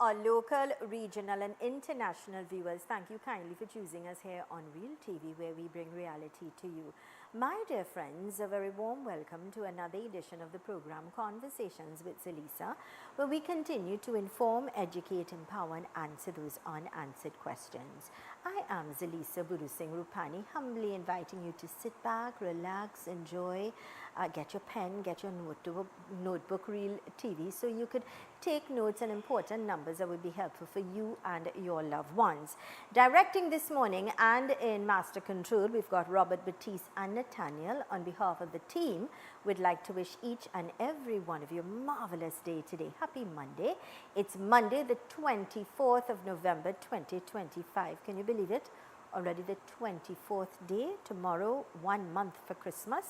our local, regional and international viewers, thank you kindly for choosing us here on Real TV, where we bring reality to you. My dear friends, a very warm welcome to another edition of the program Conversations with Zelisa, where we continue to inform, educate, empower and answer those unanswered questions. I am Zelisa Rupani, humbly inviting you to sit back, relax, enjoy, get your pen, get your notebook, Real TV, so you could take notes and important numbers that would be helpful for you and your loved ones. Directing this morning and in Master Control, we've got Robert, Batiste and Nathaniel. On behalf of the team, we'd like to wish each and every one of you a marvelous day today. Happy Monday. It's Monday, the 24th of November, 2025. Can you believe it? Already the 24th day. Tomorrow, 1 month for Christmas.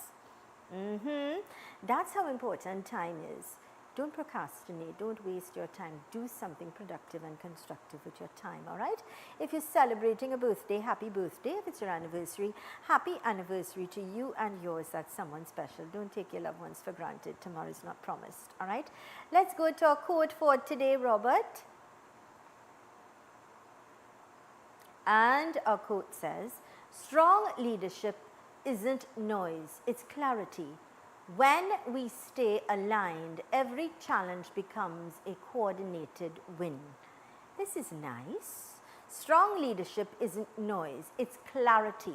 That's how important time is. Don't procrastinate, don't waste your time, do something productive and constructive with your time, all right? If you're celebrating a birthday, happy birthday. If it's your anniversary, happy anniversary to you and yours. That's someone special. Don't take your loved ones for granted. Tomorrow is not promised, all right? Let's go to our quote for today, Robert. And our quote says, strong leadership isn't noise, it's clarity. When we stay aligned, every challenge becomes a coordinated win. This is nice. Strong leadership isn't noise, it's clarity.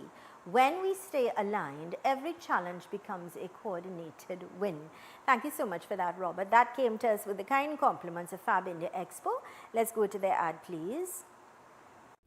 When we stay aligned, every challenge becomes a coordinated win. Thank you so much for that, Robert. That came to us with the kind compliments of Fab India Expo. Let's go to their ad, please.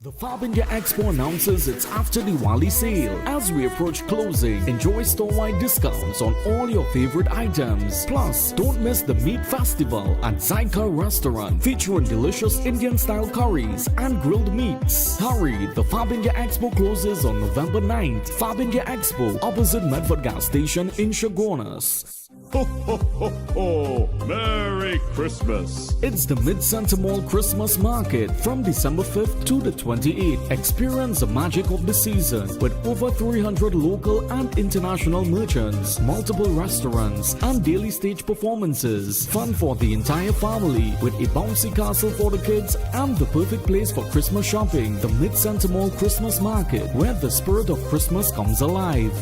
The Fab India Expo announces its after Diwali sale. As we approach closing, enjoy store-wide discounts on all your favorite items. Plus, don't miss the Meat Festival at Zyka Restaurant, featuring delicious Indian-style curries and grilled meats. Hurry, the Fab India Expo closes on November 9th. Fab India Expo, opposite Medford Gas Station in Chaguanas. Ho, ho, ho, ho! Merry Christmas! It's the Mid-Center Mall Christmas Market from December 5th to the 28th. Experience the magic of the season with over 300 local and international merchants, multiple restaurants, and daily stage performances. Fun for the entire family with a bouncy castle for the kids and the perfect place for Christmas shopping. The Mid-Center Mall Christmas Market, where the spirit of Christmas comes alive.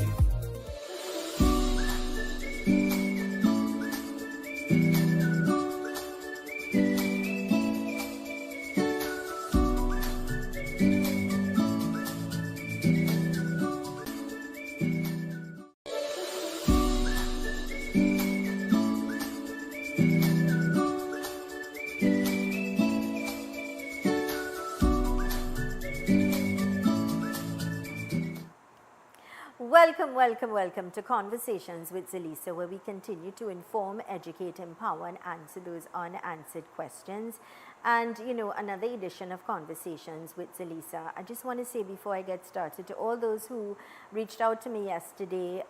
Welcome to Conversations with Zelisa, where we continue to inform, educate, empower and answer those unanswered questions. And you know, another edition of Conversations with Zelisa. I just want to say before I get started to all those who reached out to me yesterday,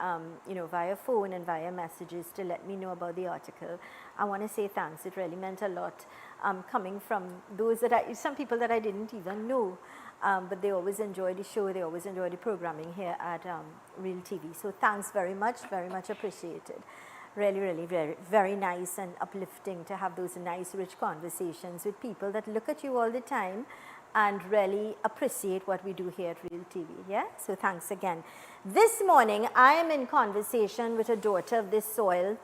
you know, via phone and via messages to let me know about the article. I want to say thanks. It really meant a lot coming from those that some people that I didn't even know. But they always enjoy the show, they always enjoy the programming here at Real TV. So thanks very much appreciated. Really, very nice and uplifting to have those nice, rich conversations with people that look at you all the time and really appreciate what we do here at Real TV, yeah? So thanks again. This morning, I am in conversation with a daughter of this soil.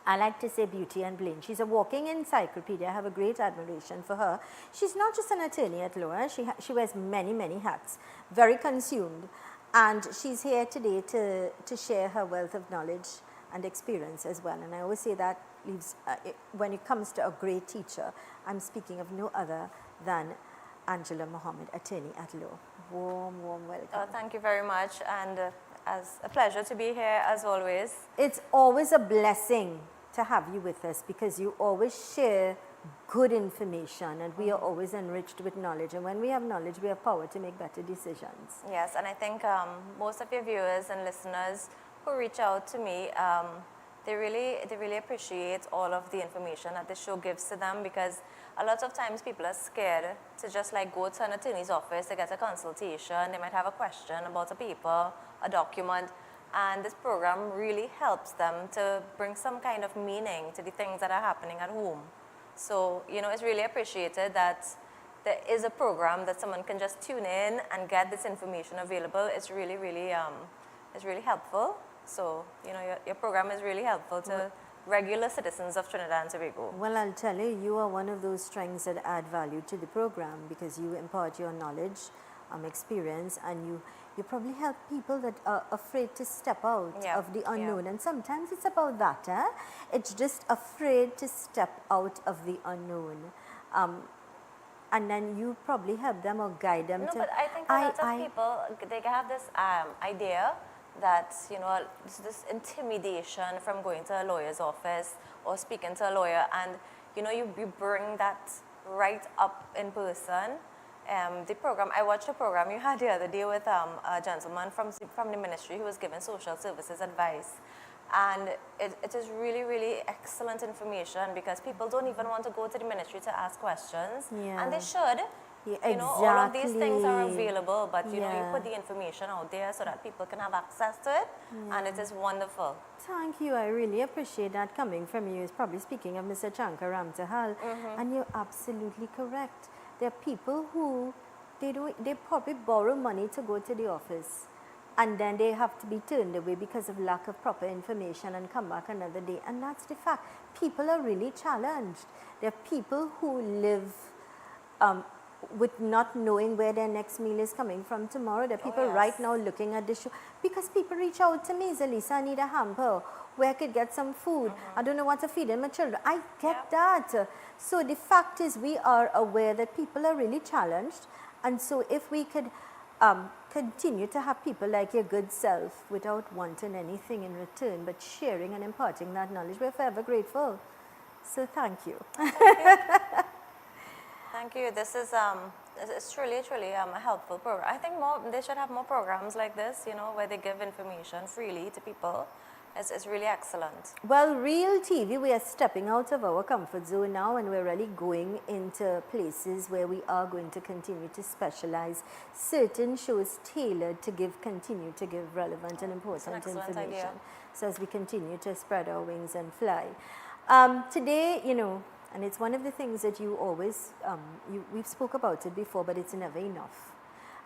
I like to say beauty and bling. She's a walking encyclopedia. I have a great admiration for her. She's not just an attorney at law. She wears many hats, very consumed. And she's here today to share her wealth of knowledge and experience as well. And I always say that leaves, when it comes to a great teacher, I'm speaking of no other than Angela Mohammed, attorney at law. Warm welcome. Thank you very much. And as a pleasure to be here as always. It's always a blessing to have you with us because you always share good information and we are always enriched with knowledge, and when we have knowledge we have power to make better decisions. Yes, and I think most of your viewers and listeners who reach out to me, they really appreciate all of the information that the show gives to them, because a lot of times people are scared to just like go to an attorney's office to get a consultation. They might have a question about a paper, a document, and this program really helps them to bring some kind of meaning to the things that are happening at home. So, it's really appreciated that there is a program that someone can just tune in and get this information available. It's really, really, it's really helpful. So, your program is really helpful to regular citizens of Trinidad and Tobago. Well, I'll tell you, you are one of those strengths that add value to the program because you impart your knowledge, experience, and you probably help people that are afraid to step out of the unknown. And sometimes it's about that, It's just afraid to step out of the unknown. And then you probably help them or guide them No, to... but I think a lot of people, they have this idea that, this intimidation from going to a lawyer's office or speaking to a lawyer, and, you bring that right up in person. The program, I watched a program you had the other day with a gentleman from the ministry who was giving social services advice. And it is really, really excellent information because people don't even want to go to the ministry to ask questions. Yeah. And they should. Yeah, All of these things are exactly. available, but you put the information out there so that people can have access to it, and it is wonderful. Thank you. I really appreciate that coming from you. It's probably speaking of Mr. Chankar Ramtahal, and you're absolutely correct. There are people who they probably borrow money to go to the office, and then they have to be turned away because of lack of proper information and come back another day. And that's the fact. People are really challenged. There are people who live with not knowing where their next meal is coming from tomorrow. There are people right now looking at this show because people reach out to me, Zelisa, I need a hamper where I could get some food. I don't know what to feed in my children. I get that. So the fact is we are aware that people are really challenged, and so if we could continue to have people like your good self without wanting anything in return but sharing and imparting that knowledge, we're forever grateful. So thank you. Thank you. This is it's truly a helpful program. I think they should have more programs like this, where they give information freely to people. It's really excellent. Well, Real TV, we are stepping out of our comfort zone now, and we're really going into places where we are going to continue to specialize certain shows tailored to continue to give relevant and important information. Idea. So as we continue to spread our wings and fly. Today, and it's one of the things that you always, we've spoke about it before, but it's never enough.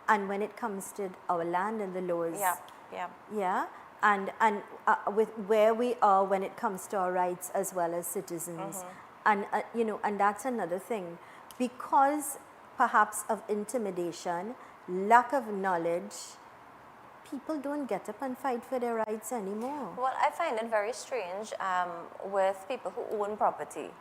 And when it comes to our land and the laws, and with where we are when it comes to our rights as well as citizens, and and that's another thing, because perhaps of intimidation, lack of knowledge, people don't get up and fight for their rights anymore. Well, I find it very strange with people who own property.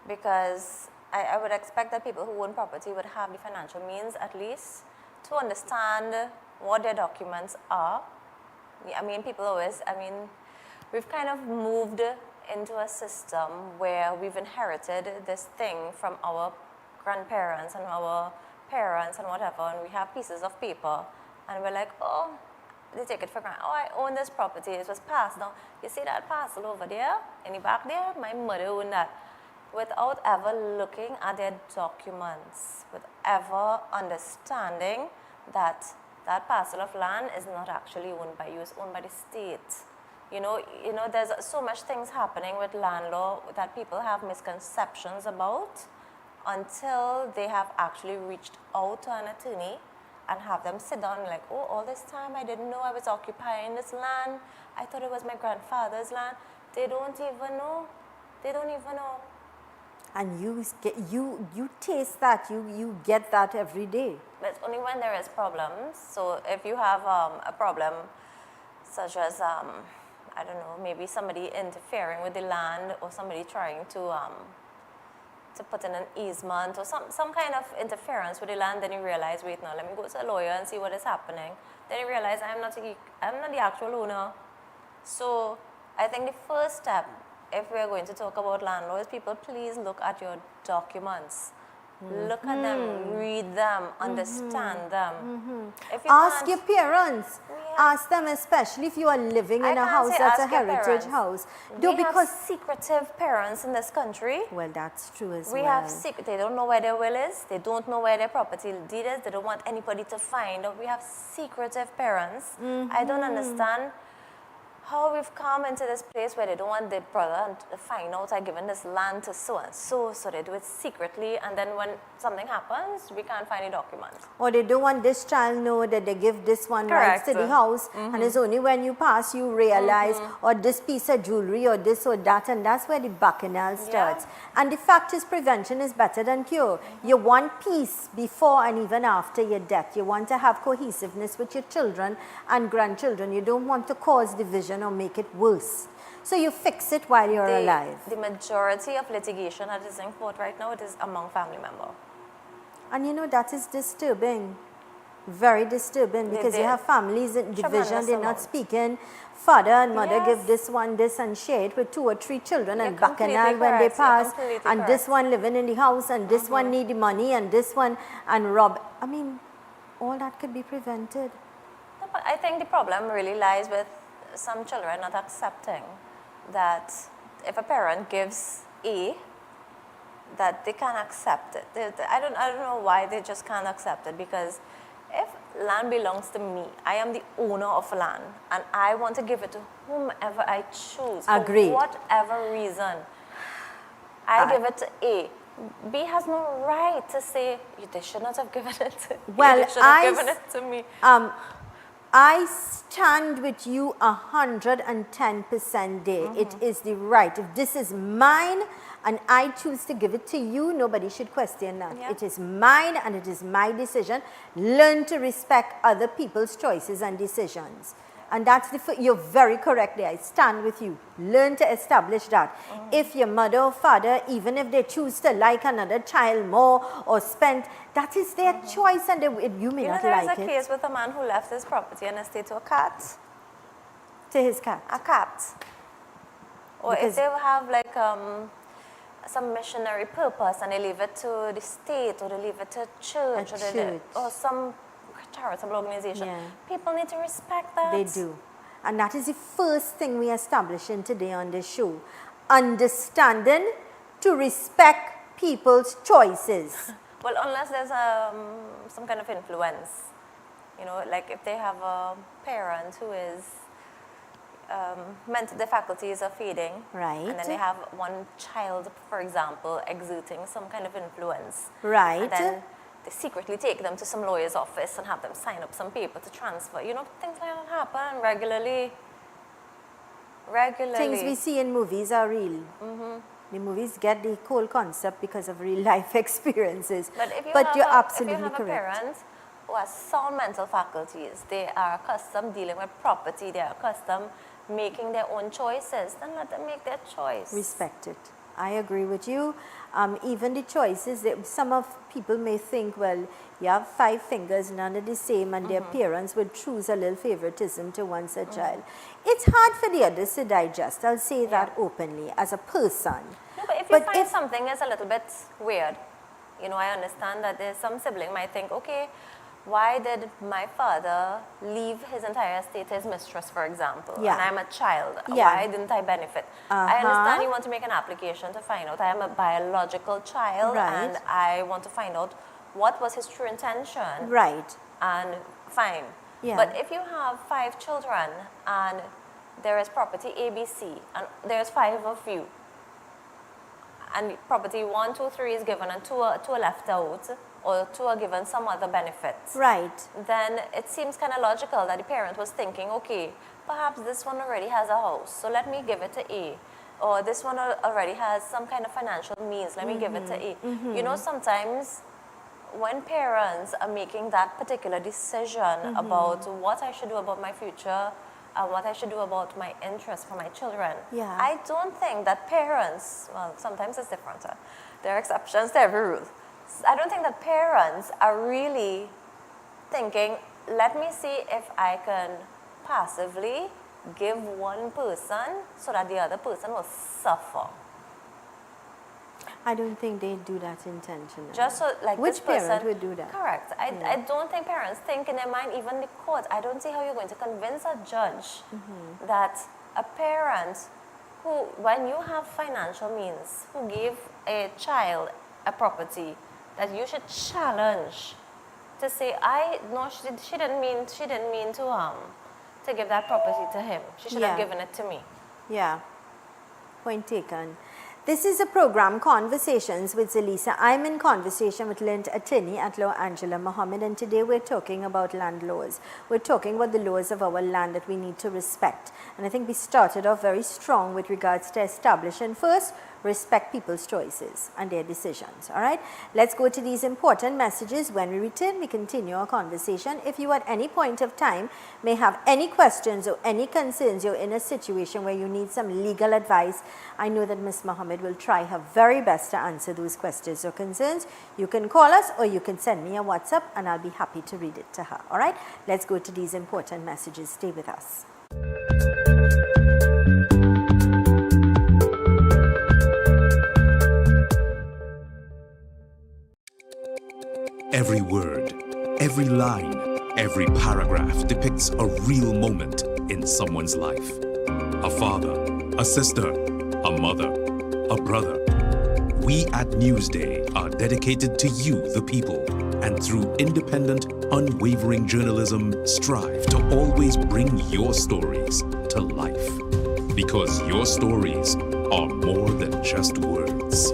Because I would expect that people who own property would have the financial means at least to understand what their documents are. We've kind of moved into a system where we've inherited this thing from our grandparents and our parents and whatever, and we have pieces of paper, and we're like, oh, they take it for granted. Oh, I own this property, it was passed down. You see that parcel over there, in the back there? My mother owned that. Without ever looking at their documents, with ever understanding that that parcel of land is not actually owned by you, it's owned by the state. There's so much things happening with land law that people have misconceptions about until they have actually reached out to an attorney and have them sit down and like, oh, all this time I didn't know I was occupying this land. I thought it was my grandfather's land. They don't even know. They don't even know. And you taste that, you get that every day. But it's only when there is problems. So if you have a problem such as, I don't know, maybe somebody interfering with the land or somebody trying to put in an easement or some kind of interference with the land, then you realize, wait, now let me go to a lawyer and see what is happening. Then you realize I'm not the actual owner. So I think the first step, if we're going to talk about land law, is people please look at your documents. Look at them, read them, understand them. If you ask your parents. Ask them, especially if you are living in a house that's a heritage house. We have secretive parents in this country. Well, that's true as well. We have they don't know where their will is. They don't know where their property deed is. They don't want anybody to find out. We have secretive parents. I don't understand. how we've come into this place where they don't want their brother to find out I've given this land to so and so, so they do it secretly, and then when something happens, we can't find the documents. Or they don't want this child know that they give this one rights to the house, and it's only when you pass you realize, or this piece of jewelry, or this or that, and that's where the bacchanal starts. And the fact is, prevention is better than cure. You want peace before and even after your death. You want to have cohesiveness with your children and grandchildren. You don't want to cause division or make it worse. So you fix it while you're alive. The majority of litigation that is in court right now, it is among family members. And you know, that is disturbing. Very disturbing, because you have families in division, they're not speaking. Father and mother give this one this and share it with 2 or 3 children, and bacchanal when they pass, and this one living in the house, and this one need the money, and this one, and rob. I mean, all that could be prevented. No, but I think the problem really lies with some children not accepting that if a parent gives A, that they can't accept it. I don't know why they just can't accept it, because if land belongs to me, I am the owner of land, and I want to give it to whomever I choose. Agreed. For whatever reason, I give it to A. B has no right to say, they should not have given it to Well, they should have given it to me. I stand with you 110% there. It is the right. If this is mine and I choose to give it to you, nobody should question that. Yeah. It is mine and it is my decision. Learn to respect other people's choices and decisions. And that's you're very correct there. I stand with you. Learn to establish that. If your mother or father, even if they choose to like another child more or spend, that is their choice, and you may not there like was a it. case with a man who left his property and estate to a cat. To his cat. A cat. Or Because if they have like some missionary purpose and they leave it to the state, or they leave it to a church, or some charitable organization. Yeah. People need to respect that. They do. And that is the first thing we establishing today on this show. Understanding to respect people's choices. Well, unless there's some kind of influence. You know, like if they have a parent who is the faculties are fading. Right. And then they have one child, for example, exerting some kind of influence. Right. And then they secretly take them to some lawyer's office and have them sign up some paper to transfer. You know, things like that happen regularly. Things we see in movies are real. The movies get the whole concept because of real life experiences. But you're absolutely if you have correct. a parent who has sound mental faculties, they are accustomed dealing with property, they are accustomed making their own choices, then let them make their choice. Respect it. I agree with you. Even the choices, some of people may think, well, you have 5 fingers, none are the same, and their parents would choose a little favoritism to one such child. It's hard for the others to digest. I'll say that openly as a person. No, but if you find something is a little bit weird, you know, I understand that there's some sibling might think, okay, why did my father leave his entire estate to his mistress, for example, and I'm a child? Why didn't I benefit? I understand you want to make an application to find out. I am a biological child, and I want to find out what was his true intention. Right. And fine. Yeah. But if you have 5 children, and there is property ABC, and there's 5 of you, and property 1, 2, 3 is given, and 2 are left out, or 2 are given some other benefits. Right. Then it seems kind of logical that the parent was thinking, okay, perhaps this one already has a house, so let me give it to A. Or this one already has some kind of financial means, let me give it to A. You know, sometimes when parents are making that particular decision about what I should do about my future, and what I should do about my interests for my children, I don't think that parents, well, sometimes it's different. There are exceptions to every rule. I don't think that parents are really thinking, let me see if I can passively give one person so that the other person will suffer. I don't think they do that intentionally. Just so, like, Which this person, parent would do that? Correct. I don't think parents think in their mind, even the court, I don't see how you're going to convince a judge that a parent who, when you have financial means, who gave a child a property, that you should challenge to say, no, she didn't mean to to give that property to him. She should have given it to me. Yeah, point taken. This is a program, Conversations with Zelisa. I'm in conversation with Learned Attorney at Law Angela Mohammed, and today we're talking about land laws. We're talking about the laws of our land that we need to respect. And I think we started off very strong with regards to establishing first, respect people's choices and their decisions. All right, let's go to these important messages. When we return, we continue our conversation. If you at any point of time may have any questions or any concerns, you're in a situation where you need some legal advice, I know that Ms. Mohammed will try her very best to answer those questions or concerns. You can call us or you can send me a WhatsApp and I'll be happy to read it to her. All right, let's go to these important messages. Stay with us. Every word, every line, every paragraph depicts a real moment in someone's life. A father, a sister, a mother, a brother. We at Newsday are dedicated to you, the people, and through independent, unwavering journalism, strive to always bring your stories to life. Because your stories are more than just words.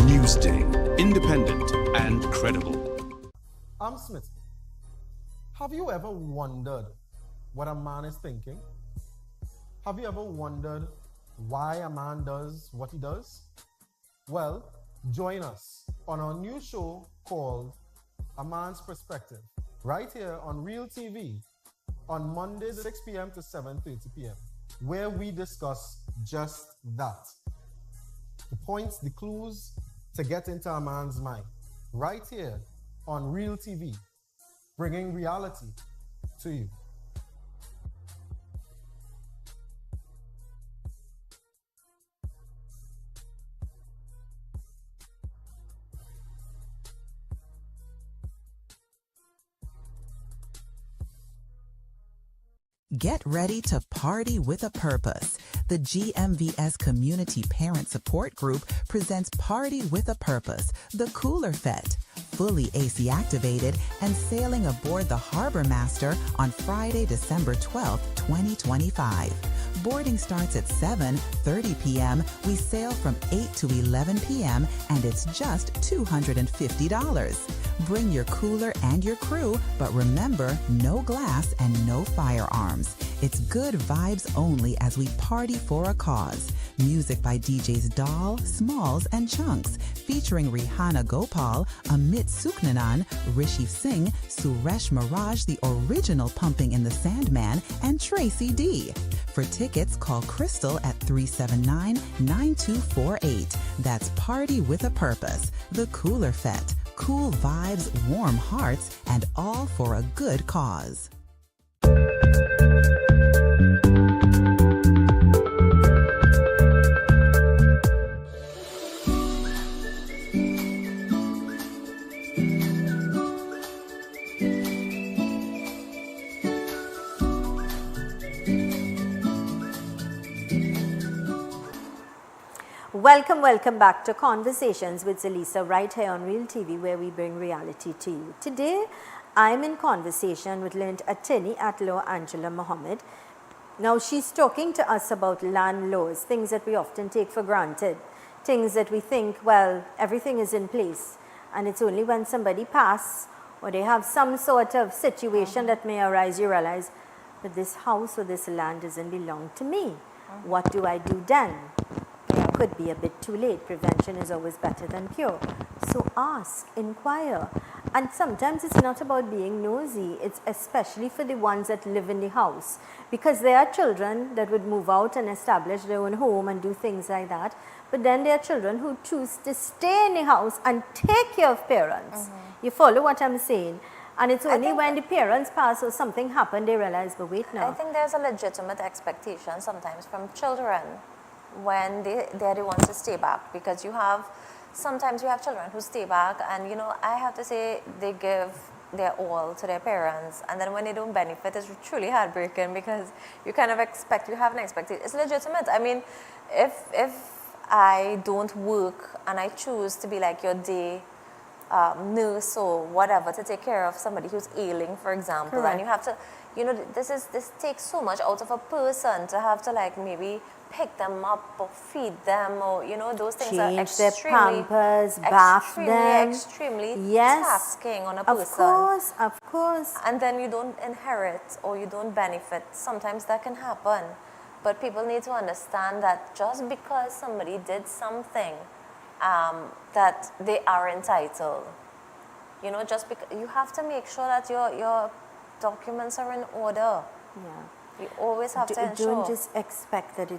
Newsday, independent and credible. Smith, have you ever wondered what a man is thinking? Have you ever wondered why a man does what he does? Well, join us on our new show called A Man's Perspective, right here on Real TV on Mondays 6 p.m. to 7:30 p.m., where we discuss just that. The points, the clues to get into a man's mind, right here on Real TV, bringing reality to you. Get ready to party with a purpose. The GMVS Community Parent Support Group presents Party with a Purpose, the Cooler Fete, fully AC activated and sailing aboard the Harbor Master on Friday, December 12th, 2025. Boarding starts at 7:30 p.m. We sail from 8 to 11 p.m. and it's just $250. Bring your cooler and your crew, but remember, no glass and no firearms. It's good vibes only as we party for a cause. Music by DJs Doll, Smalls, and Chunks, featuring Rihanna Gopal, Amit Suknanan, Rishi Singh, Suresh Miraj, the original Pumping in the Sandman, and Tracy D. For tickets, call Crystal at 379-9248. That's Party with a Purpose, the Cooler Fete. Cool vibes, warm hearts, and all for a good cause. Welcome back to Conversations with Zelisa, right here on Real TV, where we bring reality to you. Today, I'm in conversation with Learned Attorney at Law Angela Mohammed. Now, she's talking to us about land laws, things that we often take for granted, things that we think, well, everything is in place, and it's only when somebody passes or they have some sort of situation that may arise, you realize, but this house or this land doesn't belong to me. What do I do then? It could be a bit too late. Prevention is always better than cure. So ask, inquire. And sometimes it's not about being nosy. It's especially for the ones that live in the house. Because there are children that would move out and establish their own home and do things like that. But then there are children who choose to stay in the house and take care of parents. You follow what I'm saying? And it's only when the parents pass or something happened, they realize, but wait now. I think there's a legitimate expectation sometimes from children when they're the ones to stay back, because sometimes you have children who stay back and, you know, I have to say they give their all to their parents, and then when they don't benefit, it's truly heartbreaking because you kind of have an expectation. It's legitimate. I mean, if I don't work and I choose to be like your day nurse or whatever to take care of somebody who's ailing, for example, and you have to, you know, this takes so much out of a person to have to like maybe pick them up or feed them, or you know, those things are Change their extremely, pampers, bath them. extremely Yes, tasking on a person. of course. And then you don't inherit or you don't benefit. Sometimes that can happen. But people need to understand that just because somebody did something, that they are entitled. You know, just because you have to make sure that your documents are in order. Yeah. You always have to ensure. Don't just expect that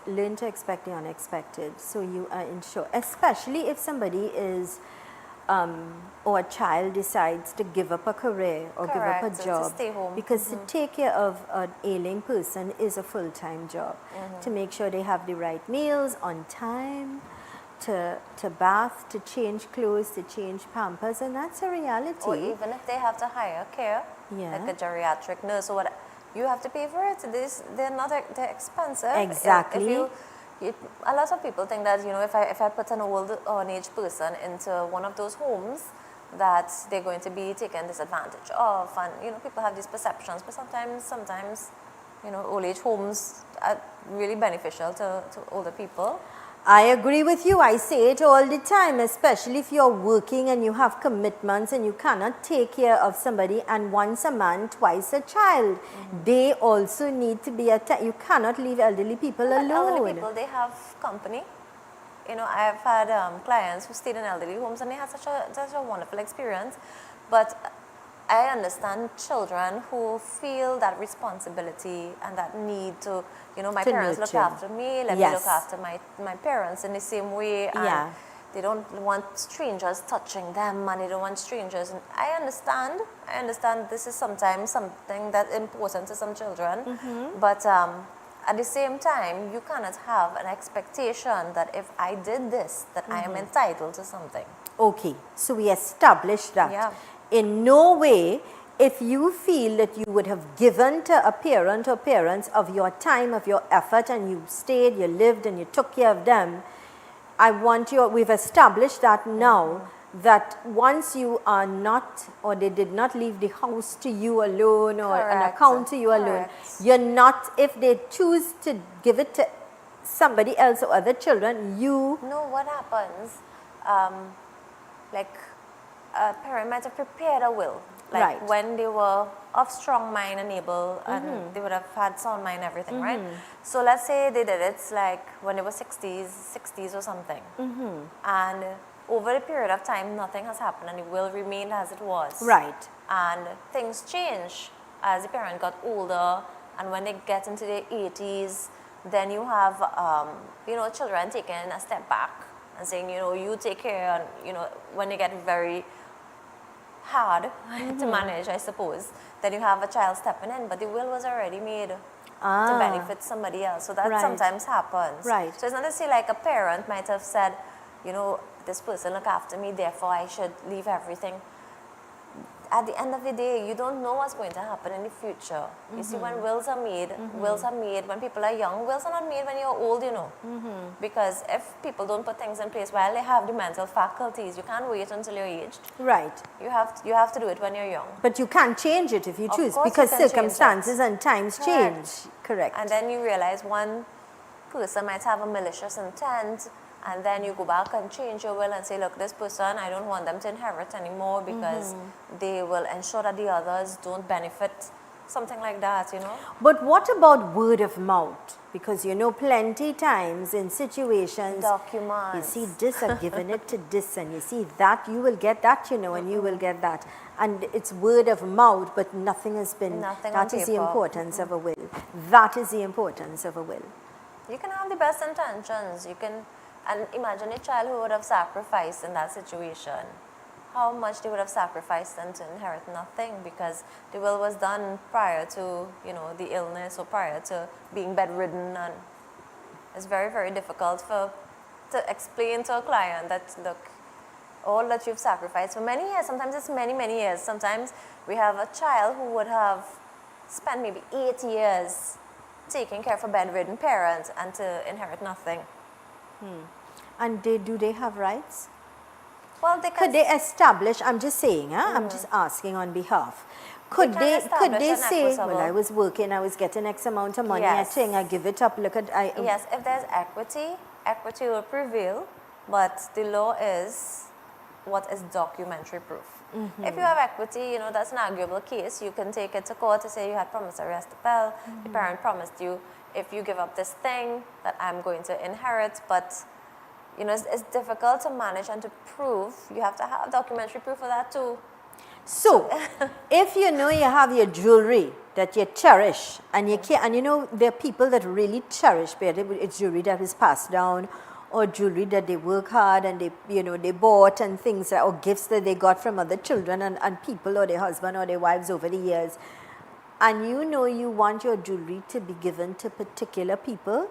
learn to expect the unexpected. So you are insured, especially if somebody is, or a child decides to give up a career or give up Correct, a to job. stay home. Because to take care of an ailing person is a full-time job. To make sure they have the right meals on time, to bath, to change clothes, to change pampers, and that's a reality. Or even if they have to hire care, Yeah. like a geriatric nurse or what, you have to pay for it. They're expensive. Exactly. A lot of people think that, you know, if I put an old or an aged person into one of those homes, that they're going to be taken disadvantage of, and you know, people have these perceptions. But sometimes, you know, old age homes are really beneficial to older people. I agree with you. I say it all the time, especially if you're working and you have commitments and you cannot take care of somebody, and once a man, twice a child. They also need to be you cannot leave elderly people But alone. elderly people, they have company. You know, I've had clients who stayed in elderly homes and they had such a wonderful experience. But I understand children who feel that responsibility and that need to, you know, my To parents look nurture. after me, let me Yes. look after my parents in the same way. And Yeah. they don't want strangers touching them, and they don't want strangers. And I understand this is sometimes something that's important to some children. But at the same time, you cannot have an expectation that if I did this, that I am entitled to something. Okay, so we established that. Yeah. In no way, if you feel that you would have given to a parent or parents of your time, of your effort, and you stayed, you lived, and you took care of them, we've established that now, that once you are not, or they did not leave the house to you alone, or an Correct. account to you alone, Correct. you're not, if they choose to give it to somebody else or other children, you No, what happens? Like a parent might have prepared a will, like Right. when they were of strong mind and able, and they would have had sound mind, everything, right? So let's say they did it like when they were 60s or something, and over a period of time, nothing has happened, and the will remained as it was. Right. And things change as the parent got older, and when they get into their 80s, then you have, you know, children taking a step back and saying, you know, you take care, and, you know, when they get very hard to manage, I suppose, then you have a child stepping in, but the will was already made to benefit somebody else. So that Right. sometimes happens. Right. So it's not to say like a parent might have said, you know, this person look after me, therefore I should leave everything. At the end of the day, you don't know what's going to happen in the future. You see, when wills are made, when people are young. Wills are not made when you're old, you know. Because if people don't put things in place while they have the mental faculties, you can't wait until you're aged. Right. You have to do it when you're young. But you can't change it if you Of choose, course you because can change it. circumstances and times change. Correct. And then you realize one person might have a malicious intent, and then you go back and change your will and say, look, this person, I don't want them to inherit anymore because they will ensure that the others don't benefit. Something like that, you know. But what about word of mouth? Because you know, plenty times in situations, Documents. you see this and giving it to this, and you see that, you will get that, you know, and you will get that. And it's word of mouth, but nothing has been. Nothing That on is the paper. importance of a will. That is the importance of a will. You can have the best intentions. You can, and imagine a child who would have sacrificed in that situation. How much they would have sacrificed and to inherit nothing, because the will was done prior to, you know, the illness, or prior to being bedridden, and it's very, very difficult to explain to a client that, look, all that you've sacrificed for many years, sometimes it's many, many years. Sometimes we have a child who would have spent maybe 8 years taking care of a bedridden parent and to inherit nothing. And do they have rights? Well, they Could they establish, I'm just saying, I'm just asking on behalf, Could can they establish an say, well, equitable- I was working, I was getting X amount of money, Yes. I think I give it up, look at, Yes, if there's equity will prevail, but the law is what is documentary proof. If you have equity, you know, that's an arguable case. You can take it to court to say you had promissory estoppel, the parent promised you, if you give up this thing that I'm going to inherit, but you know, it's difficult to manage and to prove. You have to have documentary proof for that too. So, if you know you have your jewelry that you cherish, and you can't, and you know there are people that really cherish, whether it's jewelry that was passed down, or jewelry that they work hard and they, you know, they bought and things, or gifts that they got from other children and people or their husband or their wives over the years, and you know you want your jewelry to be given to particular people,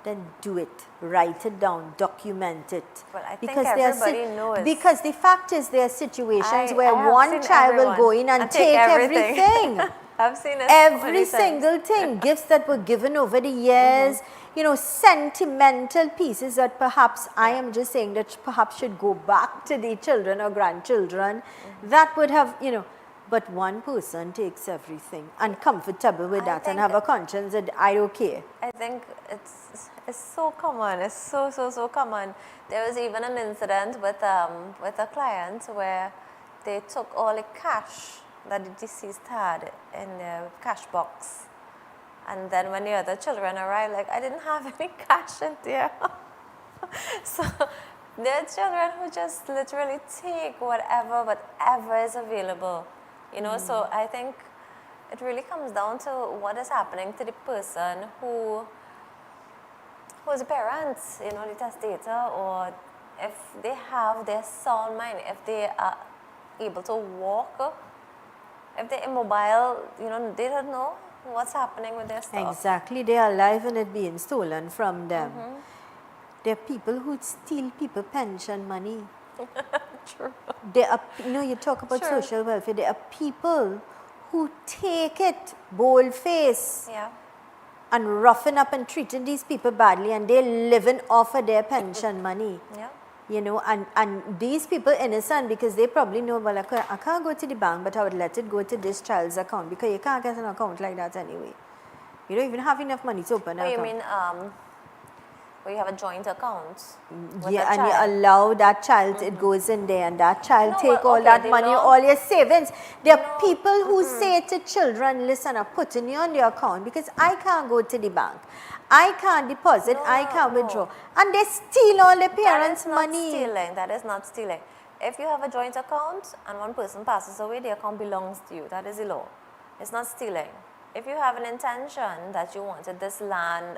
then do it. Write it down, document it. Well, I think there are everybody knows. Because the fact is there are situations where I have one seen child will everyone go in and take everything. I've seen it so Every many times. single thing, gifts that were given over the years, you know, sentimental pieces that perhaps, I am just saying that perhaps should go back to the children or grandchildren, that would have, you know, but one person takes everything and comfortable with that and have a conscience that I don't care. I think it's so common. It's so common. There was even an incident with a client where they took all the cash that the deceased had in the cash box, and then when the other children arrived, like, I didn't have any cash in there. So there are children who just literally take whatever is available, you know. So I think it really comes down to what is happening to the person who's the parents, you know, the testator, or if they have their sound mind, if they are able to walk, if they're immobile, you know, they don't know what's happening with their stuff. Exactly, they are alive and it being stolen from them. There are people who steal people pension money. True. There are, you know, you talk about True. social welfare, there are people who take it bold face Yeah. and roughing up and treating these people badly, and they're living off of their pension money. Yeah. You know, and these people innocent because they probably know, well, I can't go to the bank, but I would let it go to this child's account, because you can't get an account like that anyway. You don't even have enough money to open an Oh, you account. mean where you have a joint account with Yeah, a and child? you allow that child, it goes in there, and that child No, take well, all okay, that the money, law- all your savings. There are No, people who say to children, listen, I'm putting you on the account because I can't go to the bank. I can't deposit, I can't withdraw. And they steal all the parents' That is not money. stealing. That is not stealing. If you have a joint account and one person passes away, the account belongs to you. That is the law. It's not stealing. If you have an intention that you wanted this land,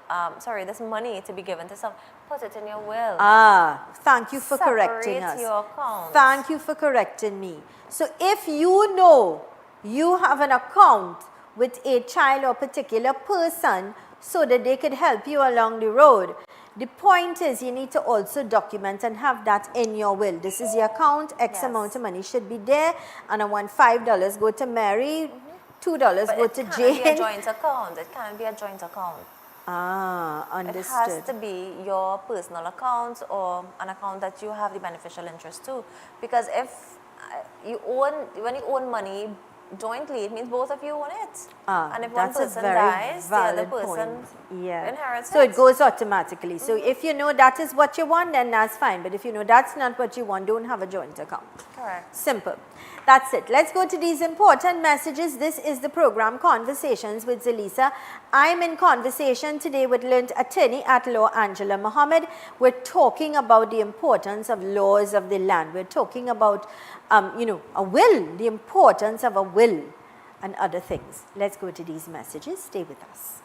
this money to be given to some, put it in your will. Thank you for correcting Separate us. your account. Thank you for correcting me. So if you know you have an account with a child or particular person so that they could help you along the road, the point is you need to also document and have that in your will. This is your account, X Yes. amount of money should be there, and I want $5 go to Mary, $2 But go it to can't be a Jane. joint account. It can't be a joint account. It Understood. has to be your personal account or an account that you have the beneficial interest to. Because if when you own money jointly, it means both of you own it. And if one That's a person very dies, the other valid person point. Yeah. inherits So it. it goes automatically. So if you know that is what you want, then that's fine. But if you know that's not what you want, don't have a joint account. Correct. Simple. That's it. Let's go to these important messages. This is the program Conversations with Zelisa. I'm in conversation today with learned attorney at law Angela Mohammed. We're talking about the importance of laws of the land. We're talking about, a will, the importance of a will and other things. Let's go to these messages. Stay with us.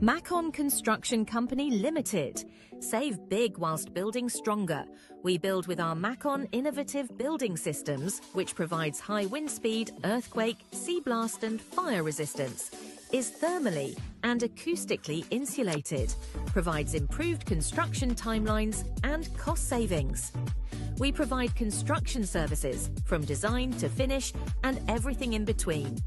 Macon Construction Company Limited. Save big whilst building stronger. We build with our Macon innovative building systems, which provides high wind speed, earthquake, sea blast and fire resistance. Is thermally and acoustically insulated. Provides improved construction timelines and cost savings. We provide construction services from design to finish and everything in between.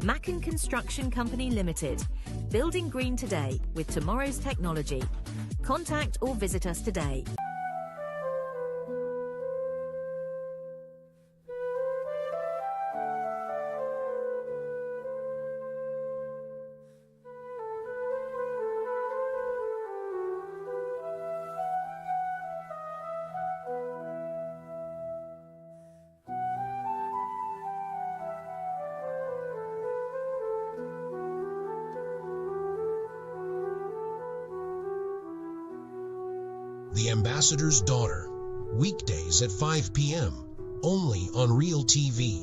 Macon Construction Company Limited. Building green today with tomorrow's technology. Contact or visit us today. The Ambassador's Daughter, weekdays at 5 p.m., only on Real TV.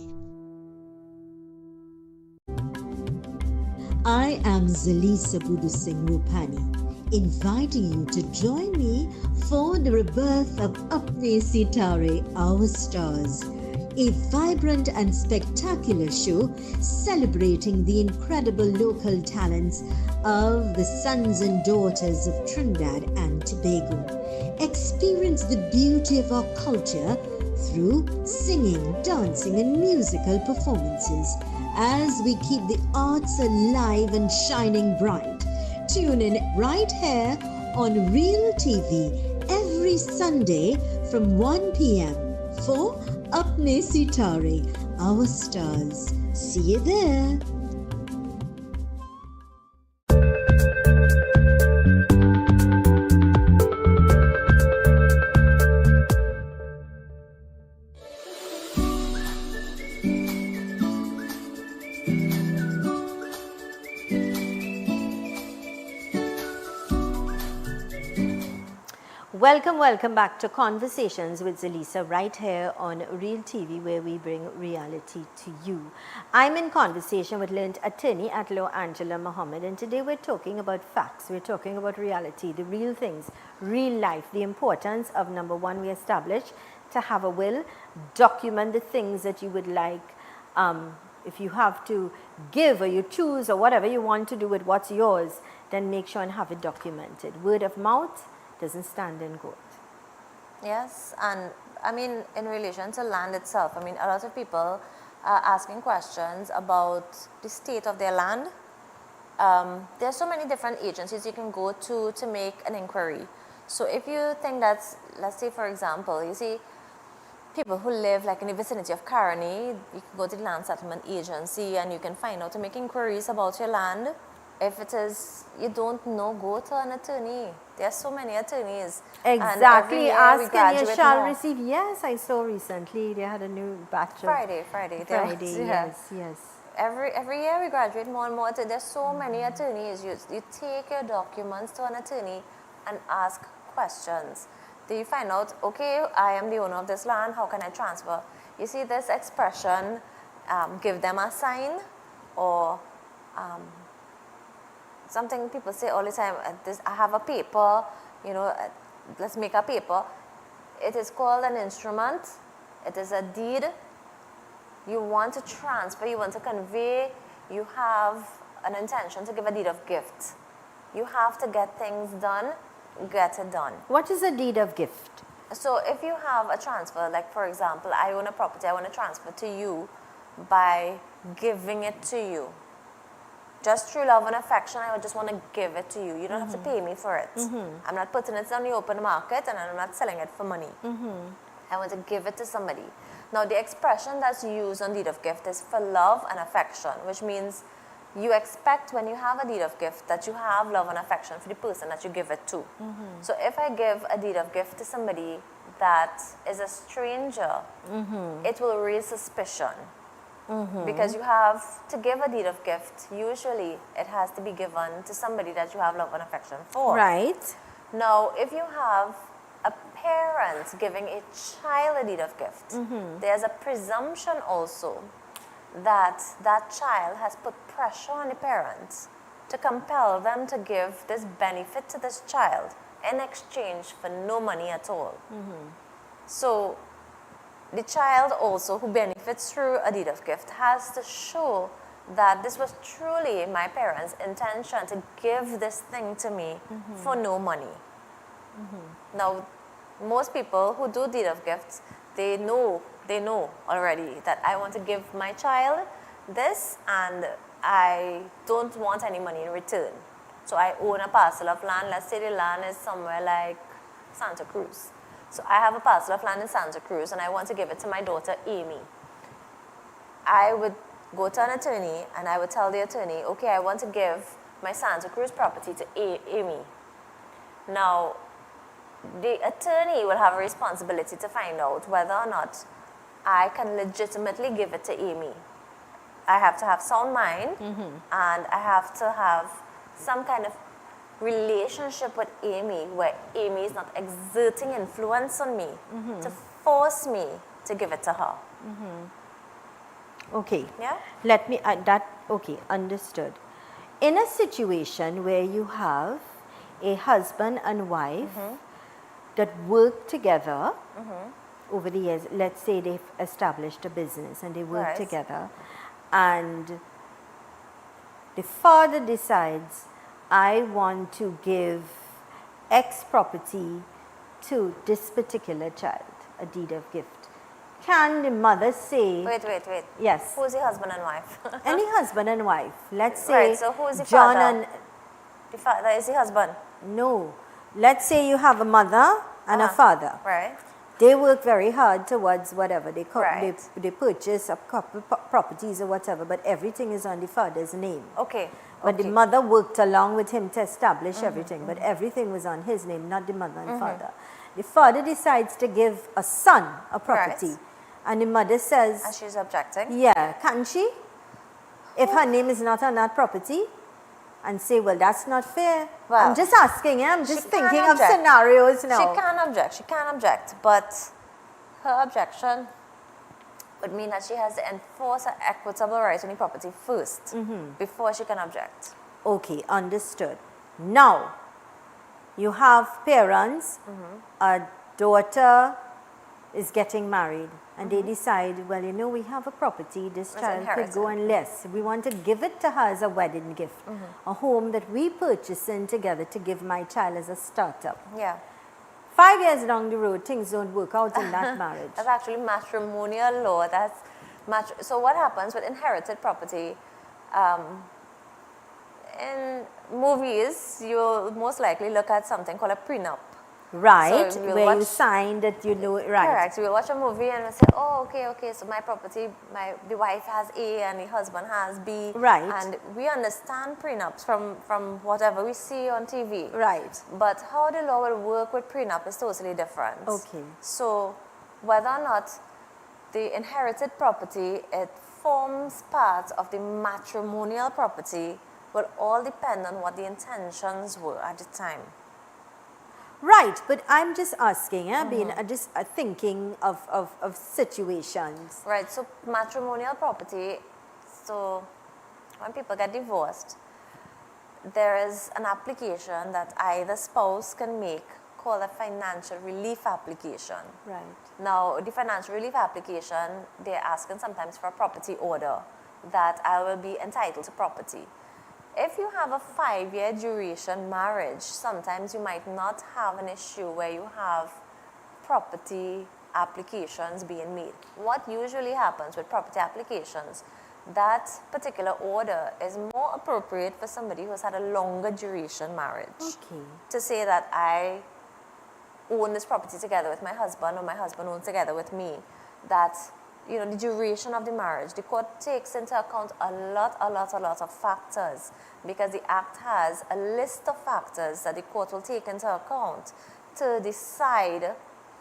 I am Zelisa Rupani, inviting you to join me for the rebirth of Apne Sitare, Our Stars, a vibrant and spectacular show celebrating the incredible local talents of the sons and daughters of Trinidad and Tobago. Experience the beauty of our culture through singing, dancing, and musical performances as we keep the arts alive and shining bright. Tune in right here on Real TV every Sunday from 1 p.m. for Apne Sitare, Our Stars. See you there. Welcome back to Conversations with Zelisa right here on Real TV, where we bring reality to you. I'm in conversation with learned attorney at law Angela Mohammed, and today we're talking about facts, we're talking about reality, the real things, real life, the importance of, number one, we established to have a will, document the things that you would like, if you have to give or you choose or whatever you want to do with what's yours, then make sure and have it documented. Word of mouth doesn't stand in court. Yes, and I mean, in relation to land itself, I mean, a lot of people are asking questions about the state of their land. There are so many different agencies you can go to make an inquiry. So if you think that's, let's say for example, you see people who live like in the vicinity of Caroni, you can go to the Land Settlement Agency and you can find out to make inquiries about your land. If it is, you don't know, go to an attorney. There are so many attorneys. Exactly. Ask and you shall more. receive. Yes, I saw recently they had a new batch. Friday. Yes. Every year we graduate more and more. There's so many attorneys. You take your documents to an attorney and ask questions. Do you find out, okay, I am the owner of this land, how can I transfer? You see this expression, give them a sign, or something people say all the time, I have a paper, let's make a paper. It is called an instrument. It is a deed. You want to transfer, you want to convey, you have an intention to give a deed of gift. You have to get things done, get it done. What is a deed of gift? So if you have a transfer, like for example, I own a property, I want to transfer to you by giving it to you. Just through love and affection, I would just want to give it to you. You don't have to pay me for it. I'm not putting it on the open market and I'm not selling it for money. I want to give it to somebody. Now, the expression that's used on deed of gift is for love and affection, which means you expect when you have a deed of gift that you have love and affection for the person that you give it to. So if I give a deed of gift to somebody that is a stranger, it will raise suspicion. Because you have to give a deed of gift, usually it has to be given to somebody that you have love and affection for. Right. Now, if you have a parent giving a child a deed of gift, there's a presumption also that that child has put pressure on the parents to compel them to give this benefit to this child in exchange for no money at all. So the child also who benefits through a deed of gift has to show that this was truly my parents' intention to give this thing to me for no money. Now, most people who do deed of gifts, they know already that I want to give my child this and I don't want any money in return. So I own a parcel of land. Let's say the land is somewhere like Santa Cruz. So I have a parcel of land in Santa Cruz and I want to give it to my daughter Amy. I would go to an attorney and I would tell the attorney, okay, I want to give my Santa Cruz property to Amy. Now, the attorney will have a responsibility to find out whether or not I can legitimately give it to Amy. I have to have sound mind and I have to have some kind of relationship with Amy where Amy is not exerting influence on me to force me to give it to her. Okay. Yeah? Let me add that. Okay, understood. In a situation where you have a husband and wife that work together over the years, let's say they've established a business and they work Right. together, and the father decides, I want to give X property to this particular child, a deed of gift. Can the mother say, Wait. yes, Who's the husband and wife? any husband and wife, let's say Right, so who is the John father? and, The father is the husband. no, let's say you have a mother and a father. Right. They work very hard towards whatever, Right. they purchase a couple properties or whatever, but everything is on the father's name. Okay. But the okay. mother worked along with him to establish everything, but everything was on his name, not the mother and father. The father decides to give a son a property, Right. and the mother says, And she's objecting. yeah, can she? If her name is not on that property, and say, well, that's not fair. Well, I'm just asking, I'm just she thinking can of object. scenarios now. She can object, but her objection would mean that she has to enforce her equitable right on the property first before she can object. Okay, understood. Now, you have parents, a daughter is getting married, and they decide, well, you know, we have a property, this It's child could go inherited. and less. We want to give it to her as a wedding gift, a home that we purchasing together to give my child as a startup. Yeah. 5 years down the road, things don't work out in that marriage. That's actually matrimonial law. So what happens with inherited property? In movies, you'll most likely look at something called a prenup. Right, So we'll where you watch- sign that you know it, right. Correct. We'll watch a movie and we'll say, oh, okay, so my property, the wife has A and the husband has B. Right. And we understand prenups from whatever we see on TV. Right. But how the law will work with prenup is totally different. Okay. So whether or not the inherited property, it forms part of the matrimonial property, will all depend on what the intentions were at the time. Right, but I'm just asking, just thinking of situations. Right, so matrimonial property, so when people get divorced, there is an application that either spouse can make called a financial relief application. Right. Now, the financial relief application, they're asking sometimes for a property order that I will be entitled to property. If you have a 5-year duration marriage, sometimes you might not have an issue where you have property applications being made. What usually happens with property applications, that particular order is more appropriate for somebody who's had a longer duration marriage. Okay. To say that I own this property together with my husband or my husband owns together with me, that you know, the duration of the marriage, the court takes into account a lot of factors, because the Act has a list of factors that the court will take into account to decide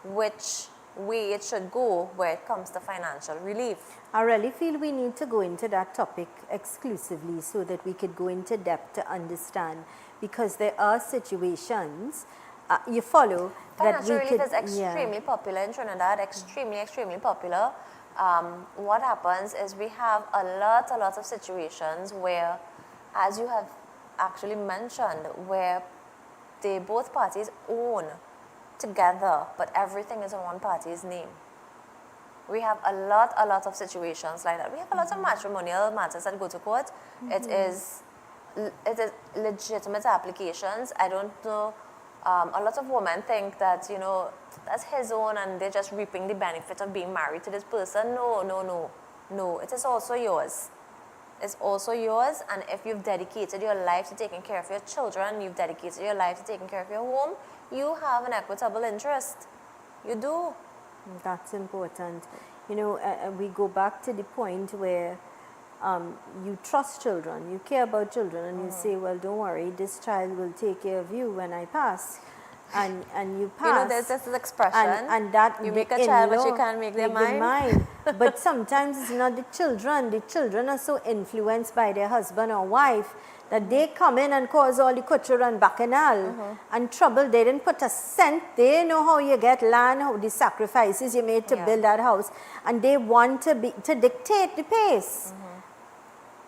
which way it should go where it comes to financial relief. I really feel we need to go into that topic exclusively so that we could go into depth to understand, because there are situations, you follow, that Financial we relief could, is extremely popular in Trinidad, extremely popular. What happens is we have a lot of situations where, as you have actually mentioned, where both parties own together, but everything is in one party's name. We have a lot of situations like that. We have a lot of matrimonial matters that go to court. It is legitimate applications. I don't know. A lot of women think that, you know, that's his own and they're just reaping the benefit of being married to this person. No, it is also yours. It's also yours, and if you've dedicated your life to taking care of your children, you've dedicated your life to taking care of your home, you have an equitable interest. You do. that's important. You know, we go back to the point where you trust children, you care about children, and you say, well, don't worry, this child will take care of you when I pass. And you pass. You know, there's this expression, and that you make the a child, but you in-law can't make their mind. But sometimes it's not the children. The children are so influenced by their husband or wife that they come in and cause all the culture and bacchanal and trouble. They didn't put a cent. They know how you get land, how the sacrifices you made to build that house, and they want to dictate the pace.